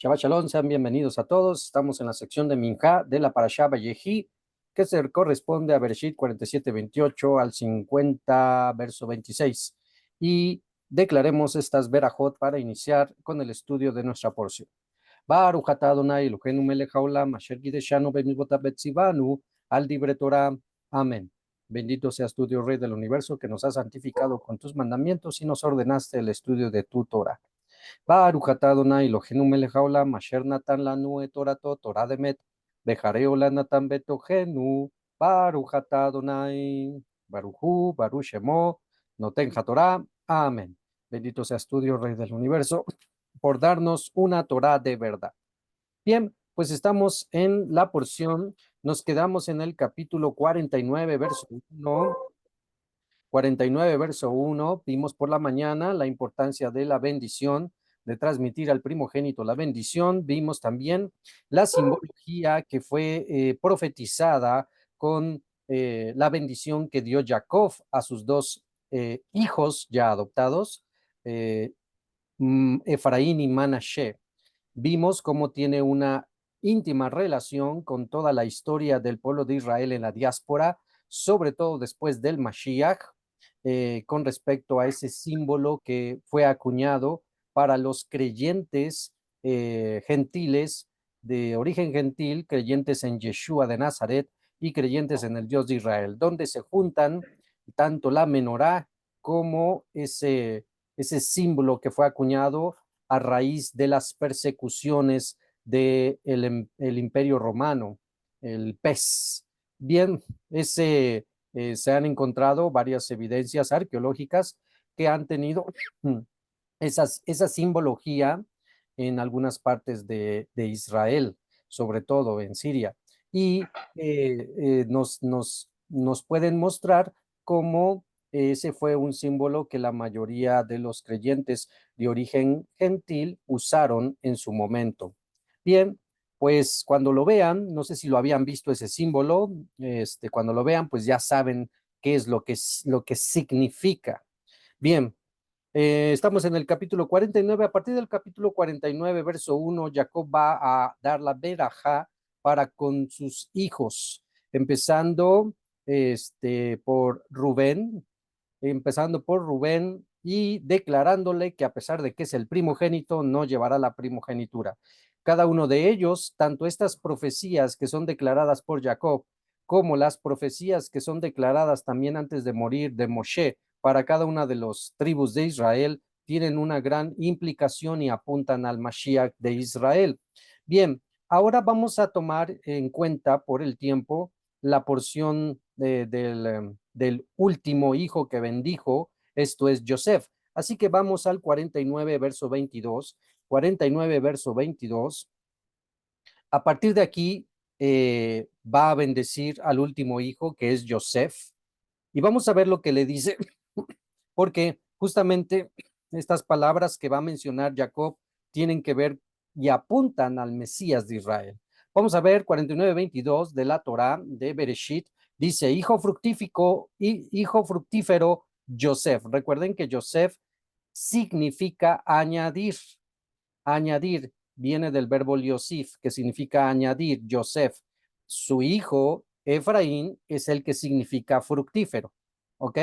Shabbat Shalom, sean bienvenidos a todos. Estamos en la sección de Minjá de la Parashá Vayehi, que se corresponde a Bereshit 47:28 al 50, verso 26. Y declaremos estas verajot para iniciar con el estudio de nuestra porción. Baruch atah Adonai Eloheinu melech haolam, asher kideshanu bemitzvotav betzivanu al divrei Torah. Amén. Bendito seas tú, Dios Rey del universo, que nos has santificado con tus mandamientos y nos ordenaste el estudio de tu Torah. Baruch atah Adonai Eloheinu melech haolam, asher natan lanu et torato, Torah demet, bejareo la natan betohenu, Baruch atah Adonai, Baruchu, Baruch Shemo, noten Torah. Amén. Bendito seas tú, Dios Rey del universo, por darnos una Torah de verdad. Bien, pues estamos en la porción, nos quedamos en el capítulo 49, verso 1. 49, verso 1, vimos por la mañana la importancia de la bendición, de transmitir al primogénito la bendición. Vimos también la simbología que fue profetizada con la bendición que dio Jacob a sus dos hijos ya adoptados, eh, Efraín y Manashe. Vimos cómo tiene una íntima relación con toda la historia del pueblo de Israel en la diáspora, sobre todo después del Mashiach, con respecto a ese símbolo que fue acuñado para los creyentes gentiles de origen gentil, creyentes en Yeshua de Nazaret y creyentes en el Dios de Israel, donde se juntan tanto la menorá como ese símbolo que fue acuñado a raíz de las persecuciones del el Imperio Romano, el PES. Bien, se han encontrado varias evidencias arqueológicas que han tenido esa simbología en algunas partes de Israel, sobre todo en Siria, y nos pueden mostrar cómo ese fue un símbolo que la mayoría de los creyentes de origen gentil usaron en su momento. Bien, pues cuando lo vean, no sé si lo habían visto ese símbolo, cuando lo vean, pues ya saben qué es lo que significa. Bien, estamos en el capítulo 49. A partir del capítulo 49, verso 1, Jacob va a dar la verajá para con sus hijos, empezando por Rubén, y declarándole que a pesar de que es el primogénito, no llevará la primogenitura. Cada uno de ellos, tanto estas profecías que son declaradas por Jacob, como las profecías que son declaradas también antes de morir de Moshe para cada una de las tribus de Israel, tienen una gran implicación y apuntan al Mashiach de Israel. Bien, ahora vamos a tomar en cuenta por el tiempo la porción del último hijo que bendijo, esto es Joseph. Así que vamos al 49, verso 22. 49, verso 22. A partir de aquí va a bendecir al último hijo, que es Joseph, y vamos a ver lo que le dice, porque justamente estas palabras que va a mencionar Jacob tienen que ver y apuntan al Mesías de Israel. Vamos a ver 49:22 de la Torá de Bereshit. Dice, hijo fructífero Joseph. Recuerden que Joseph significa añadir. Añadir viene del verbo liosif, que significa añadir. Joseph, su hijo Efraín es el que significa fructífero, ¿ok?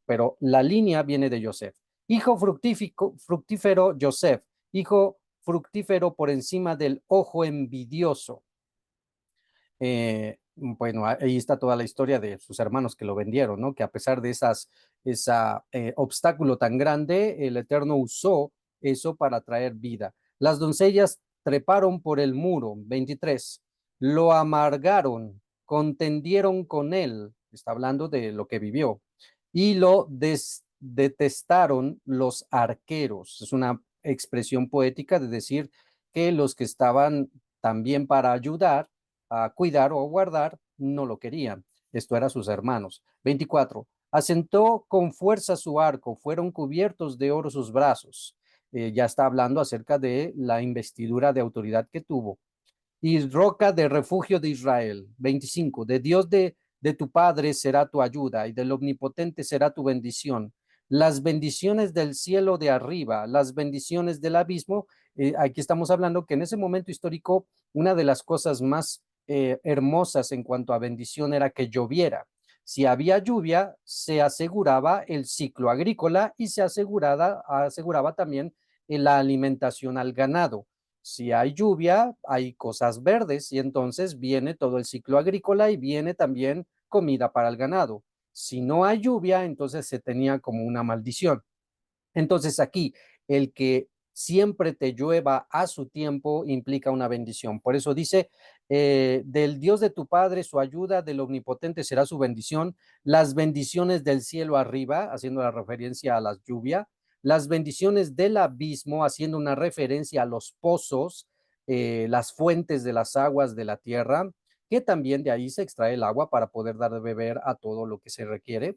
Pero la línea viene de Joseph. Hijo fructífero Joseph, hijo fructífero por encima del ojo envidioso. Bueno, ahí está toda la historia de sus hermanos que lo vendieron, ¿no? Que a pesar de ese obstáculo tan grande, el Eterno usó eso para traer vida. Las doncellas treparon por el muro, 23, lo amargaron, contendieron con él, está hablando de lo que vivió, y lo detestaron los arqueros. Es una expresión poética de decir que los que estaban también para ayudar a cuidar o a guardar, no lo querían. Esto era sus hermanos. 24. Asentó con fuerza su arco, fueron cubiertos de oro sus brazos. Ya está hablando acerca de la investidura de autoridad que tuvo. Y roca de refugio de Israel. 25. De Dios de tu Padre será tu ayuda y del Omnipotente será tu bendición. las bendiciones del cielo de arriba, las bendiciones del abismo. Aquí estamos hablando que en ese momento histórico, una de las cosas más hermosas en cuanto a bendición era que lloviera. Si había lluvia, se aseguraba el ciclo agrícola y se aseguraba también la alimentación al ganado. Si hay lluvia, hay cosas verdes y entonces viene todo el ciclo agrícola y viene también comida para el ganado. Si no hay lluvia, entonces se tenía como una maldición. Entonces aquí, el que siempre te llueva a su tiempo implica una bendición. Por eso dice, del Dios de tu Padre, su ayuda, del Omnipotente será su bendición, las bendiciones del cielo arriba, haciendo la referencia a las lluvias, las bendiciones del abismo, haciendo una referencia a los pozos, las fuentes de las aguas de la tierra, que también de ahí se extrae el agua para poder dar de beber a todo lo que se requiere,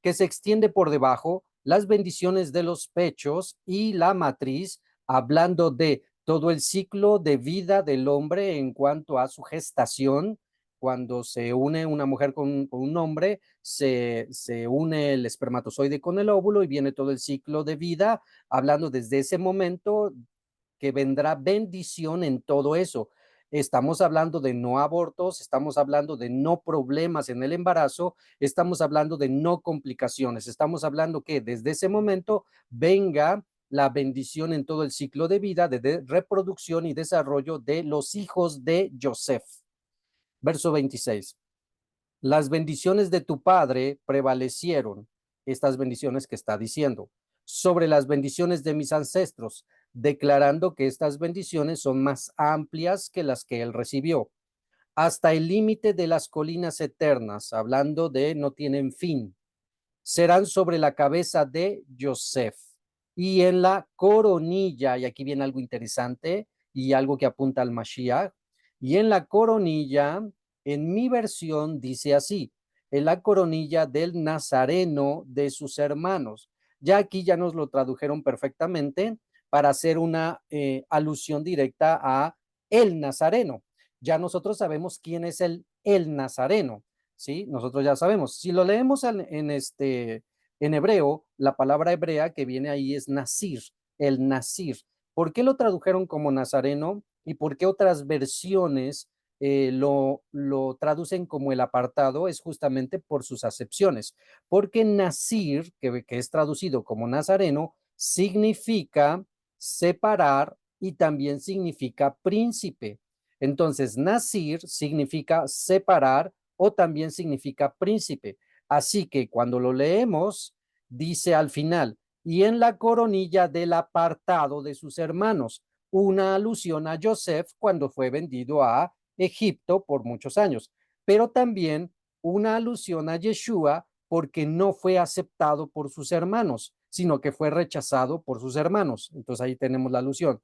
que se extiende por debajo, las bendiciones de los pechos y la matriz, hablando de todo el ciclo de vida del hombre en cuanto a su gestación. Cuando se une una mujer con un hombre, se une el espermatozoide con el óvulo y viene todo el ciclo de vida, hablando desde ese momento que vendrá bendición en todo eso. Estamos hablando de no abortos, estamos hablando de no problemas en el embarazo, estamos hablando de no complicaciones, estamos hablando que desde ese momento venga la bendición en todo el ciclo de vida, de reproducción y desarrollo de los hijos de Joseph. Verso 26. Las bendiciones de tu padre prevalecieron, estas bendiciones que está diciendo, sobre las bendiciones de mis ancestros, declarando que estas bendiciones son más amplias que las que él recibió, hasta el límite de las colinas eternas, hablando de no tienen fin, serán sobre la cabeza de Joseph y en la coronilla, y aquí viene algo interesante y algo que apunta al Mashiach, y en la coronilla, en mi versión dice así, en la coronilla del Nazareno de sus hermanos. Ya aquí ya nos lo tradujeron perfectamente para hacer una alusión directa a el Nazareno. Ya nosotros sabemos quién es el Nazareno. ¿Sí? Nosotros ya sabemos. Si lo leemos en hebreo, la palabra hebrea que viene ahí es Nasir, el Nasir. ¿Por qué lo tradujeron como Nazareno y por qué otras versiones lo traducen como el apartado? Es justamente por sus acepciones. Porque Nasir, que es traducido como Nazareno, significa separar y también significa príncipe. Entonces, Nasir significa separar o también significa príncipe. Así que cuando lo leemos, dice al final, y en la coronilla del apartado de sus hermanos, una alusión a Joseph cuando fue vendido a Egipto por muchos años, pero también una alusión a Yeshua porque no fue aceptado por sus hermanos, sino que fue rechazado por sus hermanos. Entonces ahí tenemos la alusión.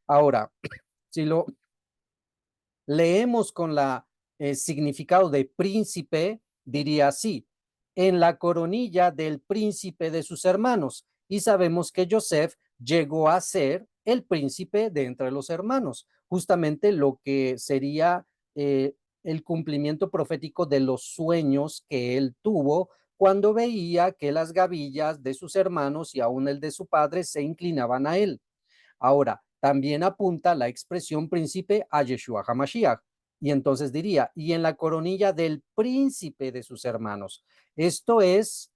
Ahora, si lo leemos con la significado de príncipe, diría así, en la coronilla del príncipe de sus hermanos. Y sabemos que Joseph llegó a ser el príncipe de entre los hermanos, justamente lo que sería el cumplimiento profético de los sueños que él tuvo cuando veía que las gavillas de sus hermanos y aún el de su padre se inclinaban a él. Ahora, también apunta la expresión príncipe a Yeshua HaMashiach. Y entonces diría, y en la coronilla del príncipe de sus hermanos. Esto es,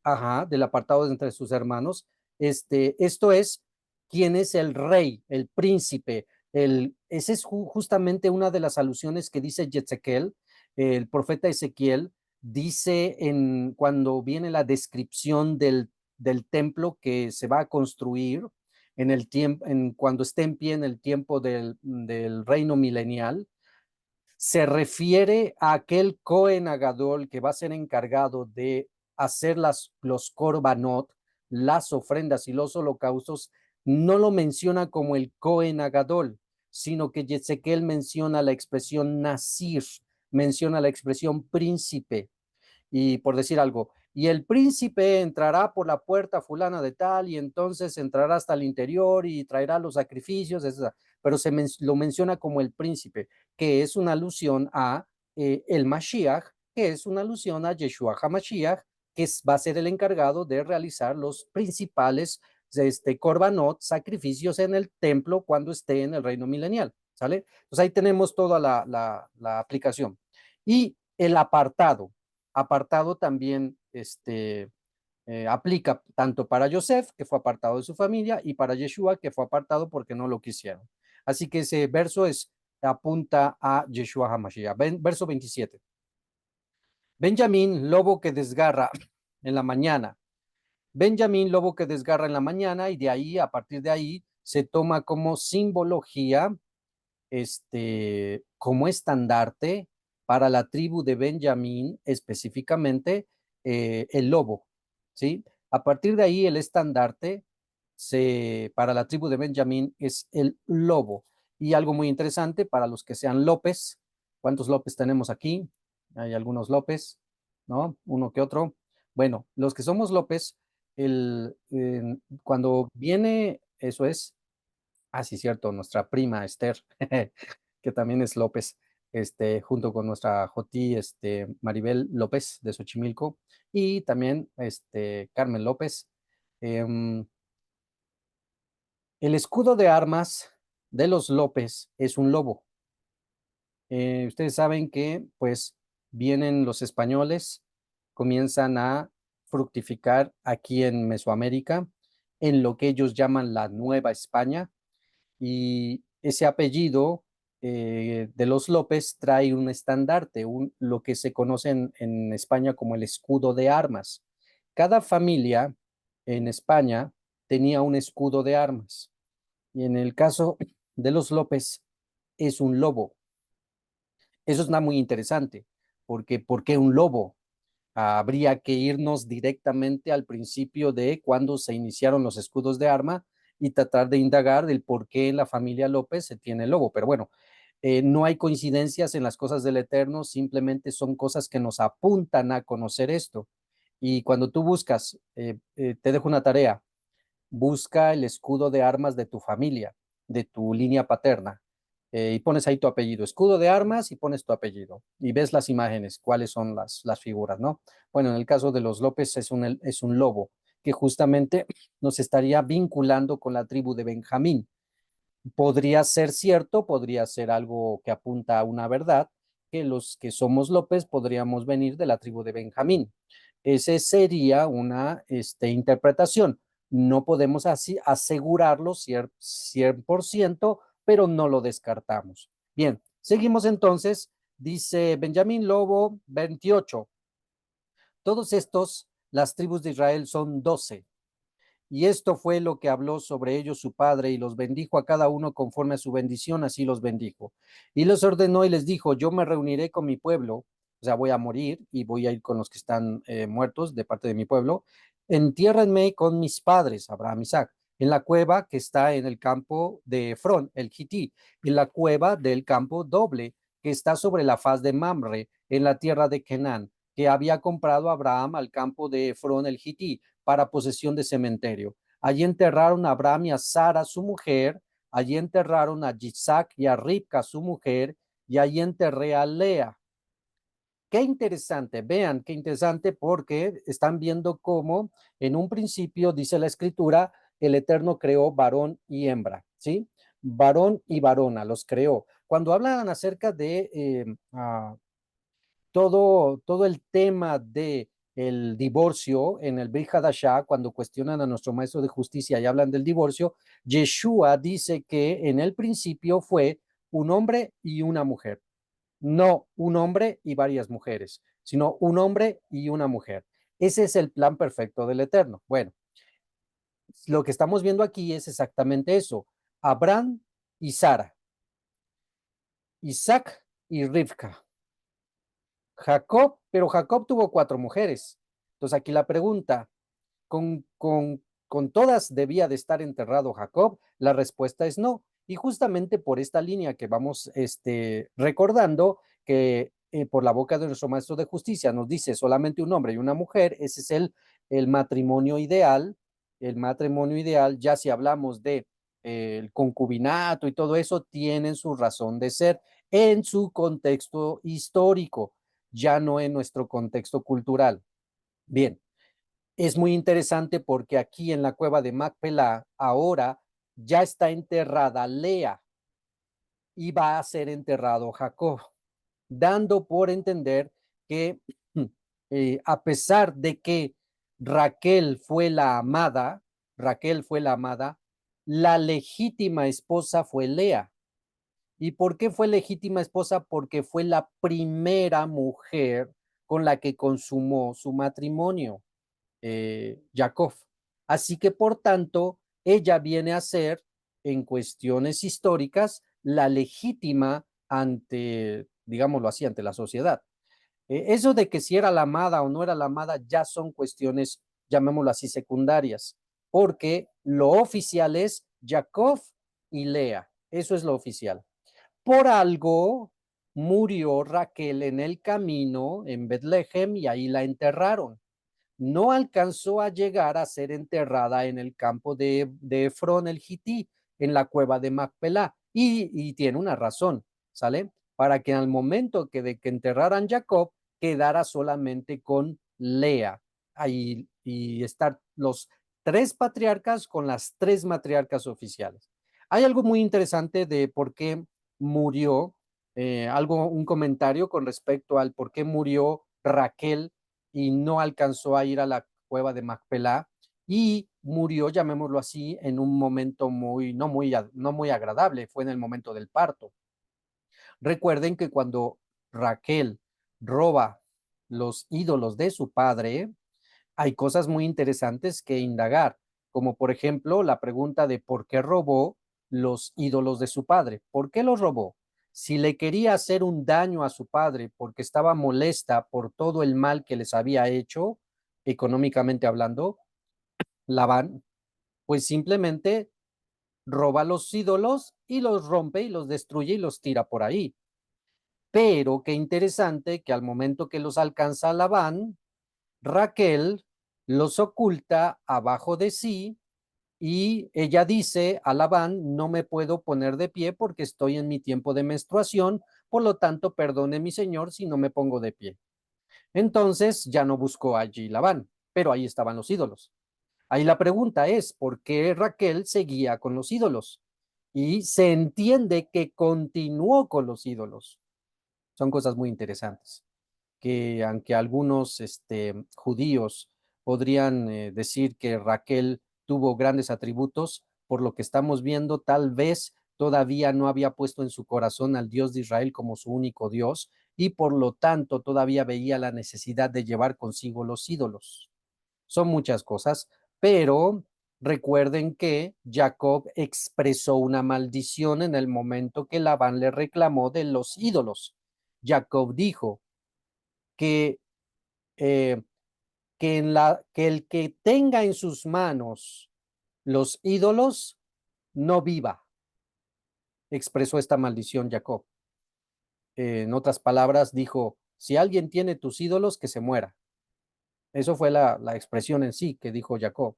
ajá, del apartado de entre sus hermanos. Esto es, ¿quién es el rey, el príncipe? Esa es justamente una de las alusiones que dice Ezequiel, el profeta Ezequiel, dice cuando viene la descripción del templo que se va a construir en el tiempo, cuando esté en pie en el tiempo del reino milenial, se refiere a aquel Cohen Agadol que va a ser encargado de hacer los korbanot, las ofrendas y los holocaustos. No lo menciona como el Cohen Agadol, sino que Ezequiel menciona la expresión Nasir, menciona la expresión príncipe. Y por decir algo, y el príncipe entrará por la puerta fulana de tal, y entonces entrará hasta el interior y traerá los sacrificios, etc. Pero lo menciona como el príncipe, que es una alusión a el Mashiach, que es una alusión a Yeshua HaMashiach, que va a ser el encargado de realizar los principales corbanot, sacrificios en el templo cuando esté en el reino milenial, ¿sale? Entonces ahí tenemos toda la aplicación. Y el apartado también aplica tanto para Yosef, que fue apartado de su familia, y para Yeshua, que fue apartado porque no lo quisieron. Así que ese verso apunta a Yeshua HaMashiach. Verso 27. Benjamín, lobo que desgarra en la mañana. Benjamín, lobo que desgarra en la mañana, y de ahí, a partir de ahí, se toma como simbología, como estandarte para la tribu de Benjamín, específicamente el lobo, ¿sí? A partir de ahí, el estandarte para la tribu de Benjamín es el lobo. Y algo muy interesante para los que sean López. ¿Cuántos López tenemos aquí? Hay algunos López, ¿no? Uno que otro. Bueno, los que somos López, cuando viene, eso es, sí, cierto, nuestra prima Esther, que también es López, junto con nuestra Jotí, Maribel López de Xochimilco, y también Carmen López. Em, el escudo de armas de los López es un lobo. Ustedes saben que, pues, vienen los españoles, comienzan a fructificar aquí en Mesoamérica, en lo que ellos llaman la Nueva España, y ese apellido de los López trae un estandarte, lo que se conoce en España como el escudo de armas. Cada familia en España tenía un escudo de armas, y en el caso de los López es un lobo. Eso es nada muy interesante, porque ¿por qué un lobo? Habría que irnos directamente al principio de cuando se iniciaron los escudos de arma y tratar de indagar del por qué en la familia López se tiene el lobo. Pero bueno, no hay coincidencias en las cosas del Eterno, simplemente son cosas que nos apuntan a conocer esto. Y cuando tú buscas, te dejo una tarea, busca el escudo de armas de tu familia, de tu línea paterna, y pones ahí tu apellido, escudo de armas, y pones tu apellido, y ves las imágenes, cuáles son las figuras, ¿no? Bueno, en el caso de los López es un lobo, que justamente nos estaría vinculando con la tribu de Benjamín. Podría ser cierto, podría ser algo que apunta a una verdad, que los que somos López podríamos venir de la tribu de Benjamín. Esa sería una interpretación. No podemos así asegurarlo 100%, pero no lo descartamos. Bien, seguimos entonces. Dice Benjamín Lobo 28. Todos estos, las tribus de Israel son 12. Y esto fue lo que habló sobre ellos su padre, y los bendijo a cada uno conforme a su bendición, así los bendijo. Y los ordenó y les dijo, yo me reuniré con mi pueblo, o sea, voy a morir y voy a ir con los que están muertos de parte de mi pueblo. Entiérrenme con mis padres, Abraham, Isaac, en la cueva que está en el campo de Efrón, el Gití, en la cueva del campo doble, que está sobre la faz de Mamre, en la tierra de Canaán, que había comprado Abraham al campo de Efrón, el Gití, para posesión de cementerio. Allí enterraron a Abraham y a Sara, su mujer. Allí enterraron a Isaac y a Ribca, su mujer. Y allí enterré a Lea. Qué interesante, vean qué interesante, porque están viendo cómo en un principio, dice la escritura, el Eterno creó varón y hembra, ¿sí? Varón y varona, los creó. Cuando hablan acerca de todo el tema de el divorcio en el Brit Hadashah, cuando cuestionan a nuestro maestro de justicia y hablan del divorcio, Yeshua dice que en el principio fue un hombre y una mujer, no un hombre y varias mujeres, sino un hombre y una mujer. Ese es el plan perfecto del Eterno. Bueno, lo que estamos viendo aquí es exactamente eso. Abraham y Sara, Isaac y Rivka, Jacob, pero Jacob tuvo 4 mujeres. Entonces aquí la pregunta, ¿con todas debía de estar enterrado Jacob? La respuesta es no. Y justamente por esta línea que vamos recordando, que por la boca de nuestro maestro de justicia nos dice solamente un hombre y una mujer, ese es el matrimonio ideal. El matrimonio ideal, ya si hablamos de el concubinato y todo eso, tienen su razón de ser en su contexto histórico, ya no en nuestro contexto cultural. Bien, es muy interesante porque aquí en la cueva de Macpelá ahora ya está enterrada Lea y va a ser enterrado Jacob, dando por entender que a pesar de que Raquel fue la amada, Raquel fue la amada, la legítima esposa fue Lea. ¿Y por qué fue legítima esposa? Porque fue la primera mujer con la que consumó su matrimonio, Jacob. Así que, por tanto, ella viene a ser, en cuestiones históricas, la legítima ante, digámoslo así, ante la sociedad. Eso de que si era la amada o no era la amada ya son cuestiones, llamémoslo así, secundarias, porque lo oficial es Jacob y Lea. Eso es lo oficial. Por algo murió Raquel en el camino en Betlehem y ahí la enterraron. No alcanzó a llegar a ser enterrada en el campo de Efrón el Gití, en la cueva de Macpelá. Y tiene una razón, ¿sale? Para que al momento de que enterraran Jacob, quedara solamente con Lea. Ahí, y estar los tres patriarcas con las tres matriarcas oficiales. Hay algo muy interesante de por qué murió, un comentario con respecto al por qué murió Raquel y no alcanzó a ir a la cueva de Macpelá y murió, llamémoslo así, en un momento no muy agradable, fue en el momento del parto. Recuerden que cuando Raquel roba los ídolos de su padre, hay cosas muy interesantes que indagar, como por ejemplo la pregunta de por qué robó los ídolos de su padre. ¿Por qué los robó? Si le quería hacer un daño a su padre porque estaba molesta por todo el mal que les había hecho, económicamente hablando, Labán, pues simplemente roba los ídolos y los rompe y los destruye y los tira por ahí. Pero qué interesante que al momento que los alcanza Labán, Raquel los oculta abajo de sí y ella dice a Labán, no me puedo poner de pie porque estoy en mi tiempo de menstruación, por lo tanto, perdone mi señor si no me pongo de pie. Entonces ya no buscó allí Labán, pero ahí estaban los ídolos. Ahí la pregunta es, ¿por qué Raquel seguía con los ídolos? Y se entiende que continuó con los ídolos. Son cosas muy interesantes que aunque algunos judíos podrían decir que Raquel tuvo grandes atributos, por lo que estamos viendo, tal vez todavía no había puesto en su corazón al Dios de Israel como su único Dios y por lo tanto todavía veía la necesidad de llevar consigo los ídolos. Son muchas cosas, pero recuerden que Jacob expresó una maldición en el momento que Labán le reclamó de los ídolos. Jacob dijo, que, eh, que el que tenga en sus manos los ídolos no viva. Expresó esta maldición Jacob. En otras palabras, dijo, si alguien tiene tus ídolos, que se muera. Eso fue la expresión en sí que dijo Jacob.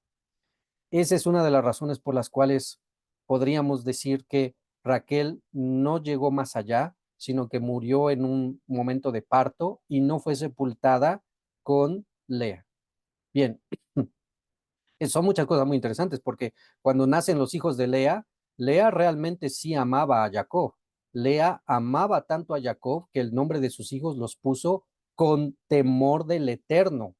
Esa es una de las razones por las cuales podríamos decir que Raquel no llegó más allá, sino que murió en un momento de parto y no fue sepultada con Lea. Bien, son muchas cosas muy interesantes porque cuando nacen los hijos de Lea, Lea realmente sí amaba a Jacob. Lea amaba tanto a Jacob que el nombre de sus hijos los puso con temor del Eterno.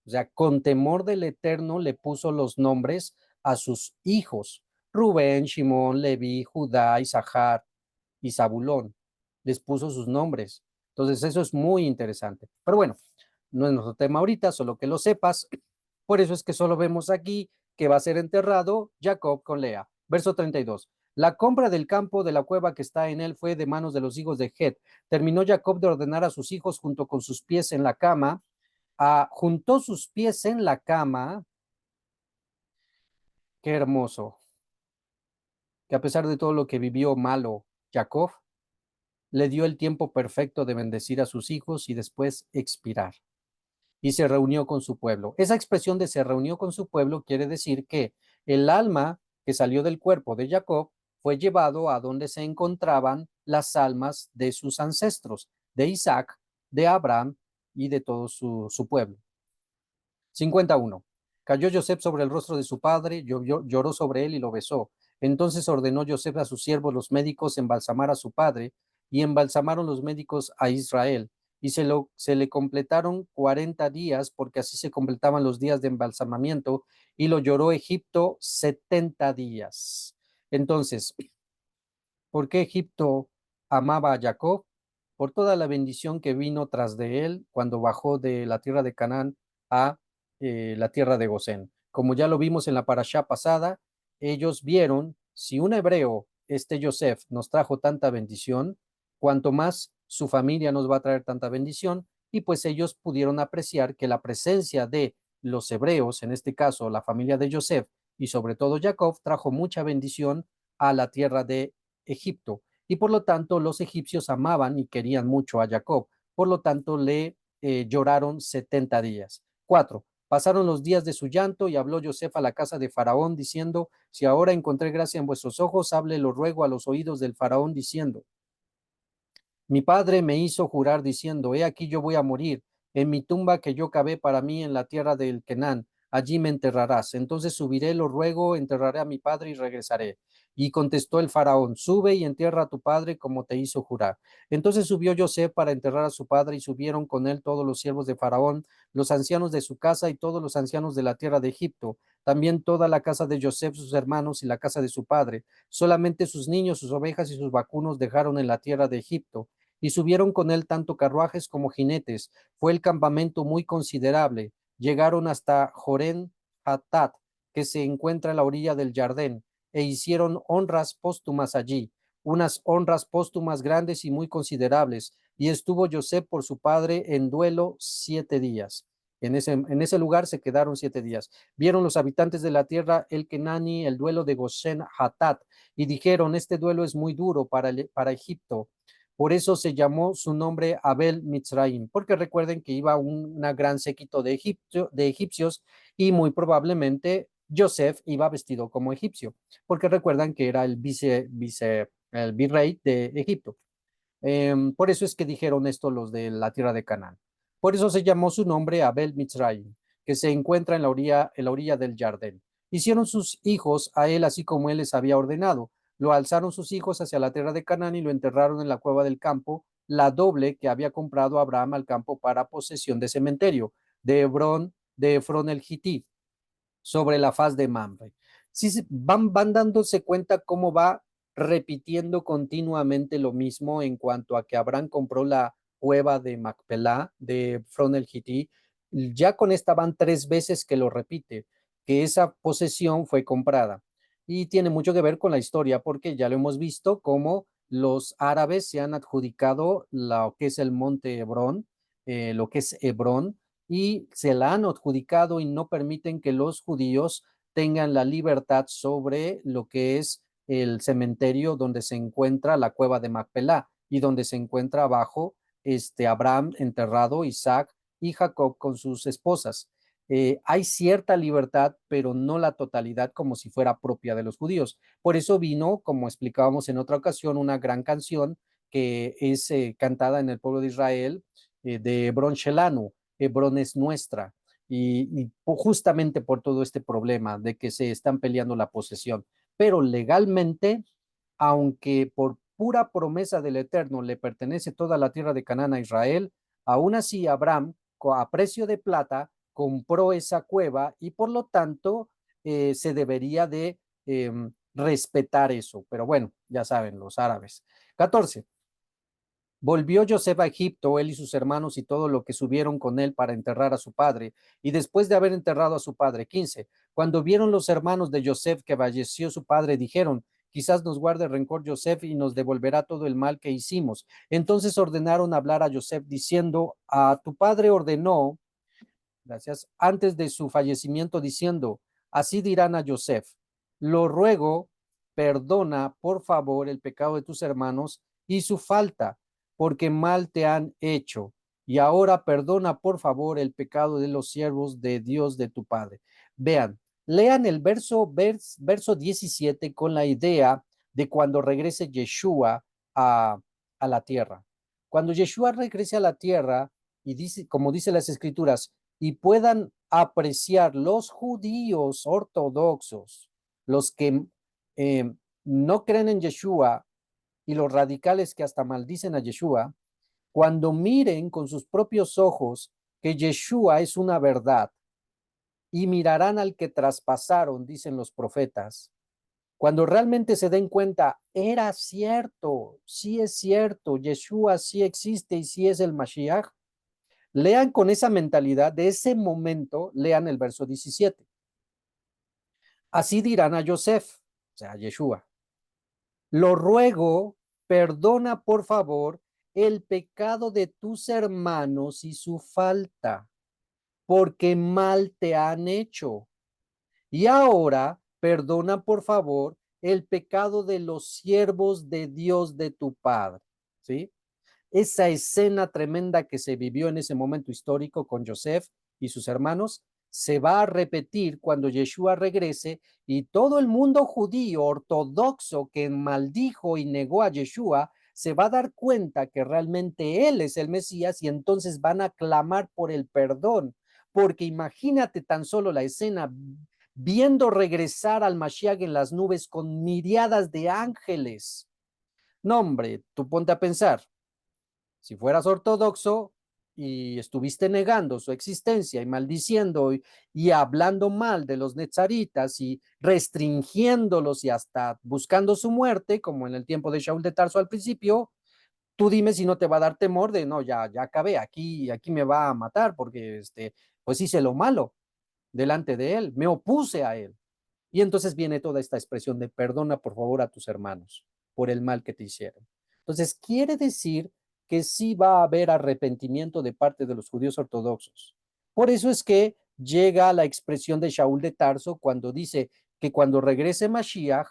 O sea, con temor del Eterno le puso los nombres a sus hijos. Rubén, Shimón, Leví, Judá, Isahar y Zabulón. Les puso sus nombres. Entonces, eso es muy interesante. Pero bueno, no es nuestro tema ahorita, solo que lo sepas. Por eso es que solo vemos aquí que va a ser enterrado Jacob con Lea. Verso 32. La compra del campo de la cueva que está en él fue de manos de los hijos de Het. Terminó Jacob de ordenar a sus hijos junto con sus pies en la cama. Juntó sus pies en la cama. Qué hermoso. Que a pesar de todo lo que vivió malo Jacob, le dio el tiempo perfecto de bendecir a sus hijos y después expirar. Y se reunió con su pueblo. Esa expresión de se reunió con su pueblo quiere decir que el alma que salió del cuerpo de Jacob fue llevado a donde se encontraban las almas de sus ancestros, de Isaac, de Abraham y de todo su pueblo. 51. Cayó Joseph sobre el rostro de su padre, lloró sobre él y lo besó. Entonces ordenó Joseph a sus siervos, los médicos, embalsamar a su padre, y embalsamaron los médicos a Israel. Y se le completaron 40 días, porque así se completaban los días de embalsamamiento, y lo lloró Egipto 70 días. Entonces, ¿por qué Egipto amaba a Jacob? Por toda la bendición que vino tras de él cuando bajó de la tierra de Canaán a la tierra de Gosén. Como ya lo vimos en la parashá pasada, ellos vieron, si un hebreo, este Yosef, nos trajo tanta bendición, cuanto más su familia nos va a traer tanta bendición, y pues ellos pudieron apreciar que la presencia de los hebreos, en este caso la familia de Yosef, y sobre todo Jacob, trajo mucha bendición a la tierra de Egipto. Y por lo tanto los egipcios amaban y querían mucho a Jacob. Por lo tanto le lloraron 70 días. 4. Pasaron los días de su llanto y habló Joseph a la casa de Faraón diciendo, si ahora encontré gracia en vuestros ojos, hable, lo ruego, a los oídos del Faraón diciendo, mi padre me hizo jurar diciendo, he aquí yo voy a morir, en mi tumba que yo cavé para mí en la tierra del Kenán, allí me enterrarás. Entonces subiré, lo ruego, enterraré a mi padre y regresaré. Y contestó el faraón, sube y entierra a tu padre como te hizo jurar. Entonces subió José para enterrar a su padre y subieron con él todos los siervos de faraón, los ancianos de su casa y todos los ancianos de la tierra de Egipto, también toda la casa de José, sus hermanos y la casa de su padre. Solamente sus niños, sus ovejas y sus vacunos dejaron en la tierra de Egipto y subieron con él tanto carruajes como jinetes. Fue el campamento muy considerable. Llegaron hasta Jorén Hatat, que se encuentra a la orilla del Jardín, e hicieron honras póstumas allí, unas honras póstumas grandes y muy considerables, y estuvo José por su padre en duelo 7 días. En ese lugar se quedaron 7 días. Vieron los habitantes de la tierra el Kenani, el duelo de Goshen Hatat, y dijeron, este duelo es muy duro para Egipto. Por eso se llamó su nombre Abel Mitzraim, porque recuerden que iba una gran séquito de egipcios y muy probablemente Joseph iba vestido como egipcio, porque recuerdan que era el virrey de Egipto. Por eso es que dijeron esto los de la tierra de Canaán. Por eso se llamó su nombre Abel Mitzraim, que se encuentra en la orilla del Jardín. Hicieron sus hijos a él así como él les había ordenado. Lo alzaron sus hijos hacia la tierra de Canaán y lo enterraron en la cueva del campo, la doble que había comprado Abraham al campo para posesión de cementerio, de Efrón el Hití, sobre la faz de Mamre. Sí, van dándose cuenta cómo va repitiendo continuamente lo mismo en cuanto a que Abraham compró la cueva de Macpelá, de Fronel Hití. Ya con esta van 3 veces que lo repite, que esa posesión fue comprada. Y tiene mucho que ver con la historia, porque ya lo hemos visto cómo los árabes se han adjudicado lo que es el monte Hebrón, lo que es Hebrón, y se la han adjudicado y no permiten que los judíos tengan la libertad sobre lo que es el cementerio donde se encuentra la cueva de Macpelá y donde se encuentra abajo Abraham enterrado, Isaac y Jacob con sus esposas. Hay cierta libertad, pero no la totalidad como si fuera propia de los judíos. Por eso vino, como explicábamos en otra ocasión, una gran canción que es cantada en el pueblo de Israel de Hebron Shelanu. Hebrón es nuestra. Y justamente por todo este problema de que se están peleando la posesión. Pero legalmente, aunque por pura promesa del Eterno le pertenece toda la tierra de Canaán a Israel, aún así Abraham, a precio de plata, compró esa cueva y por lo tanto se debería de respetar eso. Pero bueno, ya saben, los árabes. 14. Volvió Joseph a Egipto, él y sus hermanos y todo lo que subieron con él para enterrar a su padre. Y después de haber enterrado a su padre, 15, cuando vieron los hermanos de Joseph que falleció su padre, dijeron, quizás nos guarde rencor Joseph y nos devolverá todo el mal que hicimos. Entonces ordenaron hablar a Joseph diciendo, a tu padre ordenó, gracias, antes de su fallecimiento diciendo, así dirán a Joseph, lo ruego, perdona por favor el pecado de tus hermanos y su falta, porque mal te han hecho. Y ahora perdona por favor el pecado de los siervos de Dios de tu Padre. Vean, lean el verso 17 con la idea de cuando regrese Yeshua a la tierra. Cuando Yeshua regrese a la tierra, y dice, como dice las escrituras, y puedan apreciar los judíos ortodoxos, los que eh, no creen en Yeshua y los radicales que hasta maldicen a Yeshua, cuando miren con sus propios ojos que Yeshua es una verdad y mirarán al que traspasaron, dicen los profetas, cuando realmente se den cuenta, era cierto, sí es cierto, Yeshua sí existe y sí es el Mashiach, lean con esa mentalidad de ese momento, lean el verso 17. Así dirán a Yosef, o sea, a Yeshua, lo ruego, perdona por favor el pecado de tus hermanos y su falta, porque mal te han hecho. Y ahora, perdona por favor el pecado de los siervos de Dios de tu Padre. ¿Sí? Esa escena tremenda que se vivió en ese momento histórico con Joseph y sus hermanos se va a repetir cuando Yeshua regrese y todo el mundo judío ortodoxo que maldijo y negó a Yeshua se va a dar cuenta que realmente él es el Mesías y entonces van a clamar por el perdón. Porque imagínate tan solo la escena viendo regresar al Mashiach en las nubes con miriadas de ángeles. No, hombre, tú ponte a pensar, si fueras ortodoxo y estuviste negando su existencia y maldiciendo y hablando mal de los netzaritas y restringiéndolos y hasta buscando su muerte, como en el tiempo de Shaul de Tarso al principio, tú dime si no te va a dar temor de, no, ya acabé, aquí me va a matar porque pues hice lo malo delante de él, me opuse a él. Y entonces viene toda esta expresión de perdona por favor a tus hermanos por el mal que te hicieron. Entonces quiere decir que sí va a haber arrepentimiento de parte de los judíos ortodoxos. Por eso es que llega la expresión de Shaul de Tarso cuando dice que cuando regrese Mashiach,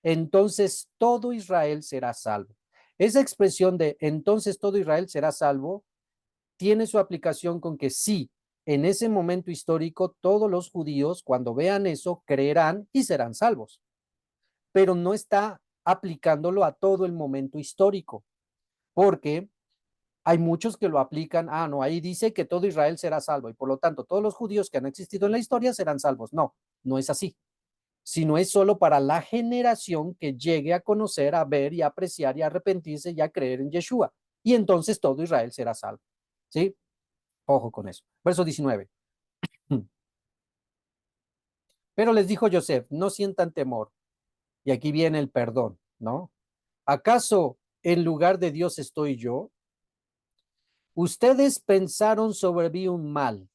entonces todo Israel será salvo. Esa expresión de entonces todo Israel será salvo tiene su aplicación con que sí, en ese momento histórico, todos los judíos, cuando vean eso, creerán y serán salvos, pero no está aplicándolo a todo el momento histórico, porque hay muchos que lo aplican, no, ahí dice que todo Israel será salvo y por lo tanto todos los judíos que han existido en la historia serán salvos. No, no es así, sino es solo para la generación que llegue a conocer, a ver y a apreciar y a arrepentirse y a creer en Yeshua. Y entonces todo Israel será salvo. ¿Sí? Ojo con eso. Verso 19. Pero les dijo Joseph, no sientan temor. Y aquí viene el perdón, ¿no? ¿Acaso en lugar de Dios estoy yo? Ustedes pensaron sobre mí un mal.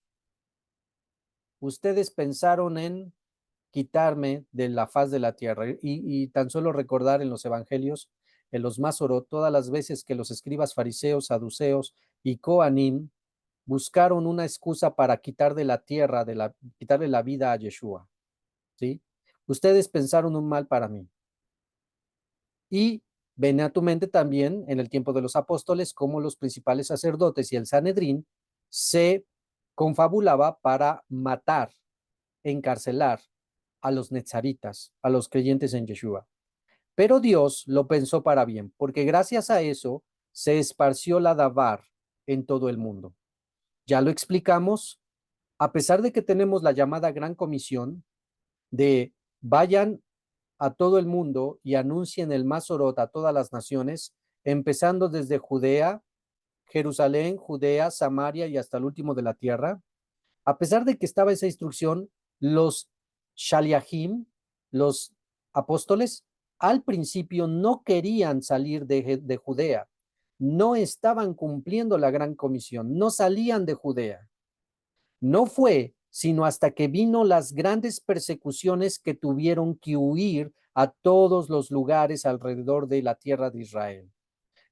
Ustedes pensaron en quitarme de la faz de la tierra. Y tan solo recordar en los evangelios, en los Masorot, todas las veces que los escribas fariseos, saduceos y Coanim buscaron una excusa para quitar de la tierra, quitarle la vida a Yeshua. ¿Sí? Ustedes pensaron un mal para mí. Y ven a tu mente también en el tiempo de los apóstoles cómo los principales sacerdotes y el Sanedrín se confabulaba para matar, encarcelar a los netzaritas, a los creyentes en Yeshua. Pero Dios lo pensó para bien, porque gracias a eso se esparció la davar en todo el mundo. Ya lo explicamos, a pesar de que tenemos la llamada Gran Comisión de vayan a todo el mundo y anuncien el Masorot a todas las naciones, empezando desde Judea, Jerusalén, Judea, Samaria y hasta el último de la tierra. A pesar de que estaba esa instrucción, los Shaliahim, los apóstoles, al principio no querían salir de Judea, no estaban cumpliendo la gran comisión, no salían de Judea. No fue sino hasta que vino las grandes persecuciones que tuvieron que huir a todos los lugares alrededor de la tierra de Israel.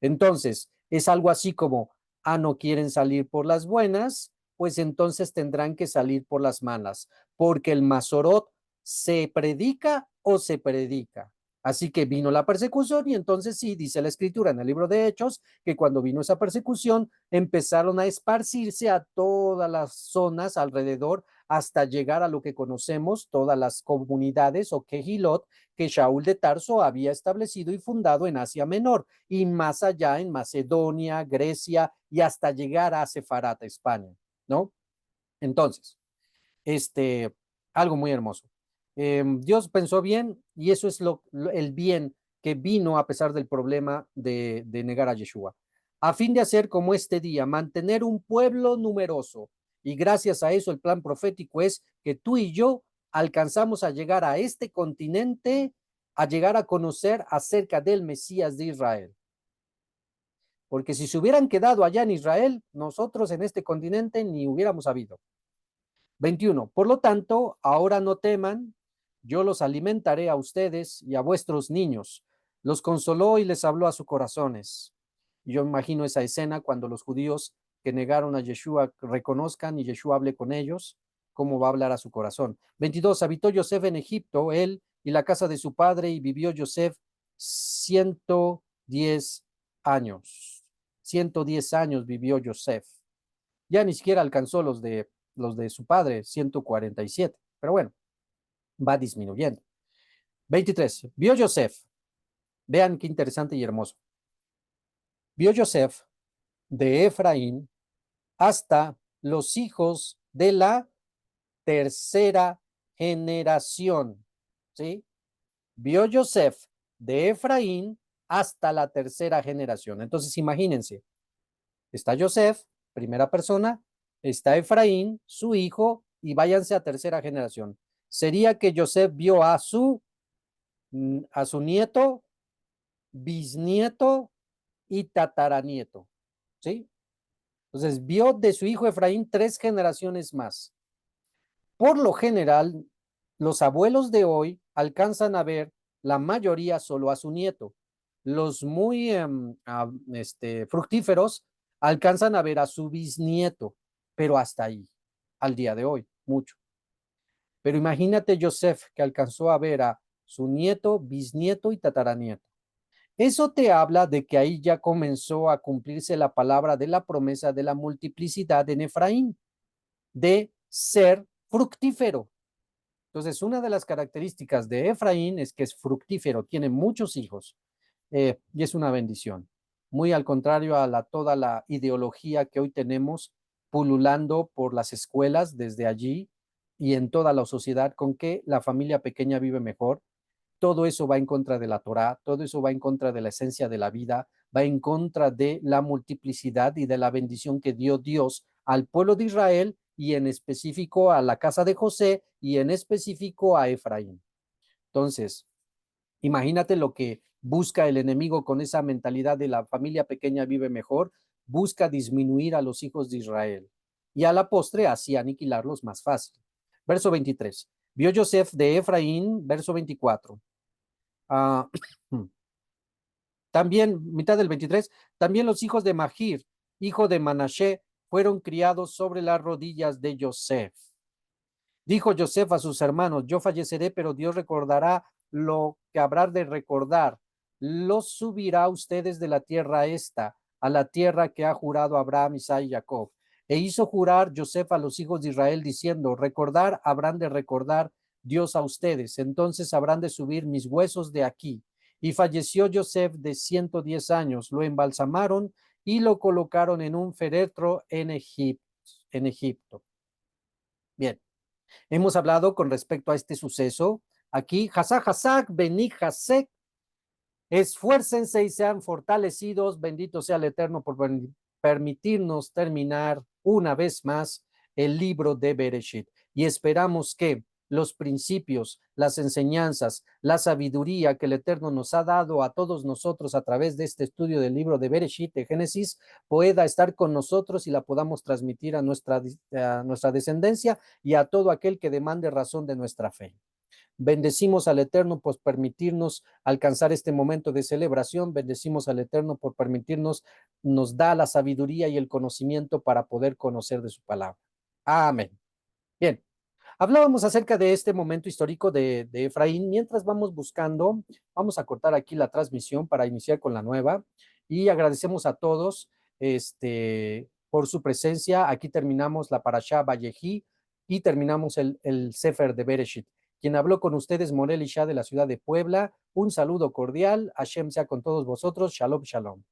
Entonces, es algo así como, no quieren salir por las buenas, pues entonces tendrán que salir por las malas, porque el Masorot se predica o se predica. Así que vino la persecución y entonces sí, dice la escritura en el libro de Hechos, que cuando vino esa persecución empezaron a esparcirse a todas las zonas alrededor hasta llegar a lo que conocemos, todas las comunidades o Kehilot que Shaul de Tarso había establecido y fundado en Asia Menor y más allá en Macedonia, Grecia y hasta llegar a Sefarata, España, ¿no? Entonces, este, algo muy hermoso. Dios pensó bien y eso es el bien que vino a pesar del problema de negar a Yeshua. A fin de hacer como este día, mantener un pueblo numeroso. Y gracias a eso el plan profético es que tú y yo alcanzamos a llegar a este continente, a llegar a conocer acerca del Mesías de Israel. Porque si se hubieran quedado allá en Israel, nosotros en este continente ni hubiéramos habido. 21. Por lo tanto, ahora no teman, yo los alimentaré a ustedes y a vuestros niños. Los consoló y les habló a sus corazones. Yo imagino esa escena cuando los judíos que negaron a Yeshua reconozcan y Yeshua hable con ellos, cómo va a hablar a su corazón. 22. Habitó Yosef en Egipto, él y la casa de su padre, y vivió Yosef 110 años. 110 años vivió Yosef. Ya ni siquiera alcanzó los de su padre, 147. Pero bueno, va disminuyendo. 23. Vio Joseph. Vean qué interesante y hermoso. Vio Joseph de Efraín hasta los hijos de la tercera generación. ¿Sí? Vio Joseph de Efraín hasta la tercera generación. Entonces, imagínense, está Joseph, primera persona, está Efraín, su hijo, y váyanse a tercera generación. Sería que Joseph vio a su nieto, bisnieto y tataranieto, ¿sí? Entonces vio de su hijo Efraín 3 generaciones más. Por lo general, los abuelos de hoy alcanzan a ver la mayoría solo a su nieto. Los muy fructíferos alcanzan a ver a su bisnieto, pero hasta ahí, al día de hoy, mucho. Pero imagínate Joseph que alcanzó a ver a su nieto, bisnieto y tataranieto. Eso te habla de que ahí ya comenzó a cumplirse la palabra de la promesa de la multiplicidad en Efraín, de ser fructífero. Entonces, una de las características de Efraín es que es fructífero, tiene muchos hijos y es una bendición. Muy al contrario a toda la ideología que hoy tenemos pululando por las escuelas desde allí y en toda la sociedad con que la familia pequeña vive mejor. Todo eso va en contra de la Torá, todo eso va en contra de la esencia de la vida, va en contra de la multiplicidad y de la bendición que dio Dios al pueblo de Israel y en específico a la casa de José y en específico a Efraín. Entonces, imagínate lo que busca el enemigo con esa mentalidad de la familia pequeña vive mejor, busca disminuir a los hijos de Israel y a la postre así aniquilarlos más fácil. Verso 23. Vio Joseph de Efraín, verso 24. Ah, también, mitad del 23, también los hijos de Magir, hijo de Manashe, fueron criados sobre las rodillas de Joseph. Dijo Joseph a sus hermanos, yo falleceré, pero Dios recordará lo que habrá de recordar. Los subirá a ustedes de la tierra esta, a la tierra que ha jurado Abraham, Isaac y Jacob. E hizo jurar Joseph a los hijos de Israel diciendo, recordar habrán de recordar Dios a ustedes, entonces habrán de subir mis huesos de aquí. Y falleció Joseph de 110 años, lo embalsamaron y lo colocaron en un féretro en Egipto. Bien. Hemos hablado con respecto a este suceso. Aquí, Hazak, Hazak, Beni Hasek, esfuércense y sean fortalecidos. Bendito sea el Eterno por permitirnos terminar una vez más el libro de Bereshit. Y esperamos que los principios, las enseñanzas, la sabiduría que el Eterno nos ha dado a todos nosotros a través de este estudio del libro de Bereshit, de Génesis, pueda estar con nosotros y la podamos transmitir a nuestra descendencia y a todo aquel que demande razón de nuestra fe. Bendecimos al Eterno por permitirnos alcanzar este momento de celebración. Bendecimos al Eterno por permitirnos, nos da la sabiduría y el conocimiento para poder conocer de su palabra. Amén. Bien. Hablábamos acerca de este momento histórico de Efraín. Mientras vamos buscando, vamos a cortar aquí la transmisión para iniciar con la nueva y agradecemos a todos por su presencia. Aquí terminamos la Parashá Vayehi y terminamos el Sefer de Bereshit. Quien habló con ustedes, Morel Isha de la ciudad de Puebla. Un saludo cordial. Hashem sea con todos vosotros. Shalom, shalom.